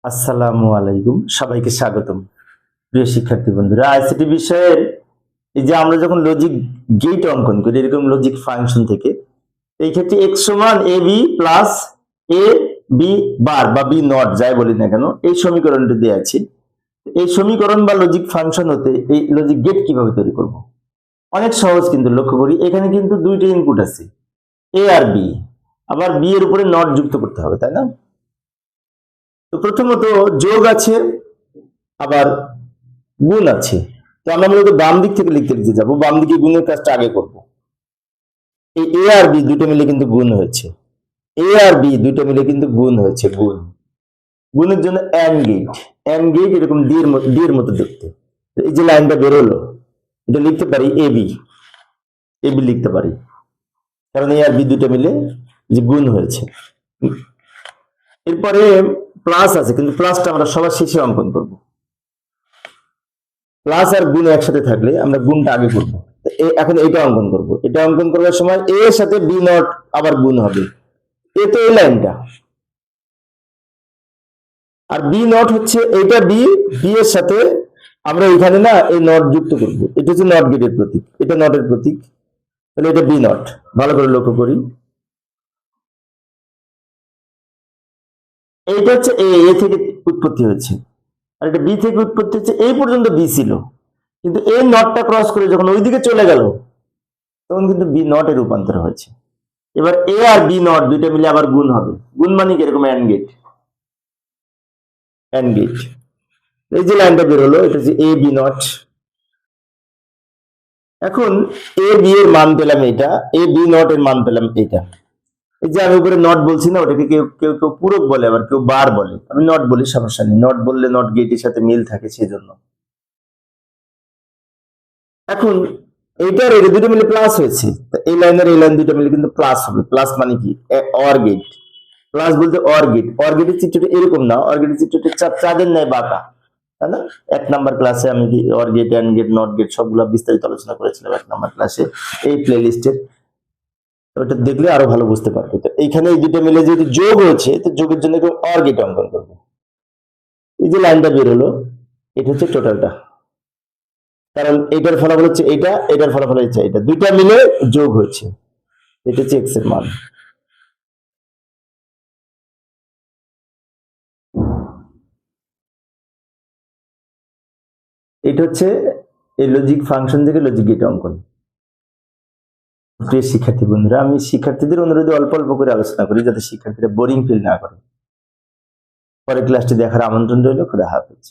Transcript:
আসসালামু আলাইকুম, সবাইকে স্বাগতম। প্রিয় শিক্ষার্থী বন্ধুরা, আইসিটি বিষয়ের এই যে আমরা যখন লজিক গেট অঙ্কন করি এরকম লজিক ফাংশন থেকে, এই ক্ষেত্রে x সমান A B plus A B বার বা বি নট যাই বলি না কেন, এই সমীকরণটি দেওয়া আছে। এই সমীকরণ বা লজিক ফাংশন হতে এই লজিক গেট কিভাবে তৈরি করব? অনেক সহজ, কিন্তু লক্ষ্য করি এখানে কিন্তু দুইটা ইনপুট আছে, এ আর বি, আবার বি এর উপরে নট যুক্ত করতে হবে, তাই না? তো প্রথমত যোগ আছে, আবার গুণ আছে। তো আমরা মূলত বাম দিক থেকে লিখতে লিখতে যাবো, বাম দিকে গুণের কাজটা আগে করব। এই এ আর বি দুটো মিলে কিন্তু গুণ হয়েছে, এ আর বি দুটো মিলে কিন্তু গুণ হয়েছে, গুণ। গুণের জন্য এন্ড গেট, এন্ড গেট এরকম ডি এর মতো দেখতে। এই যে লাইনটা বেরোলো, এটা লিখতে পারি এ বি, এ বি লিখতে পারি, কারণ এ আর বি দুটো মিলে যে গুণ হয়েছে। এরপরে প্লাস আছে, কিন্তু প্লাসটা আমরা সবার শেষে অঙ্কন করব। প্লাস আর গুণ একসাথে থাকলে আমরা গুণটা আগে করব। এখন এটা অঙ্কন করব, এটা অঙ্কন করার সময় এ এর সাথে বি নট আবার গুণ হবে, এ তো এই লাইনটা, আর বি নট হচ্ছে এটা বি, বি এর সাথে আমরা এখানে না এই নট যুক্ত করব। এটা হচ্ছে নট গেটের প্রতীক, এটা নটের প্রতীক, তাহলে এটা বি নট। ভালো করে লক্ষ্য করি, এইটা হচ্ছে এ থেকে উৎপত্তি হয়েছে, আর এটা বি থেকে উৎপত্তি হচ্ছে, এই পর্যন্ত বি ছিল, কিন্তু এই নটটা ক্রস করে যখন ওইদিকে চলে গেল তখন কিন্তু বি নট এর রূপান্তর হয়েছে। এবার এ আর বি নট দুইটা মিলে আবার গুণ হবে, গুণ মানে কি এরকম এন্ড গেট, এন্ড গেট। এই যে লাইনটা বের হলো এটা হচ্ছে এ বি নট। এখন এ বি এর মান পেলাম এটা, এ বি নট এর মান পেলাম এটা। এই যে আমি উপরে নট বলছি না, ওটাকে কেউ কেউ কেউ পূরক বলে, আবার কেউ বার বলে, আমি নট বলি, সমস্যা নেই, নট বললে নট গেটের সাথে মিল থাকে সেই জন্য। এখন এইটার এটা দুটো মিলে প্লাস হয়েছে, এই লাইনের এই লাইন দুটো মিলে কিন্তু প্লাস হবে। প্লাস মানে কি অর গেট, প্লাস বলতে অর গেট। অর গেটের চিত্রটা এরকম না, অর গেটের চিত্রটা চাঁদের ন্যায় বাঁকা, তাই না? 1 নাম্বার ক্লাসে আমি কি OR gate, AND gate, NOT gate সবগুলো বিস্তারিত আলোচনা করেছিলাম 1 নাম্বার ক্লাসে, এই প্লে লিস্টের। ওটা দেখলে আরো ভালো বুঝতে পারবে। তো এইখানে এই দুটো মিলে যেহেতু যোগ হয়েছে, তো যোগের জন্য অর গেট অঙ্কন করবো। এই যে লাইনটা বের হলো, এটা হচ্ছে টোটালটা, কারণ এটার ফলাফল হচ্ছে এটা, এটার ফলাফল হচ্ছে এটা, দুইটা মিলে যোগ হচ্ছে, এটা হচ্ছে এক্স এর মান। এটা হচ্ছে এই লজিক ফাংশন থেকে লজিক গেট অঙ্কন। প্রিয় শিক্ষার্থী বন্ধুরা, আমি শিক্ষার্থীদের অনুরোধে অল্প অল্প করে আলোচনা করি যাতে শিক্ষার্থীরা বোরিং ফিল না করে। পরের ক্লাসটি দেখার আমন্ত্রণ রইল। খুদা হাফেজ।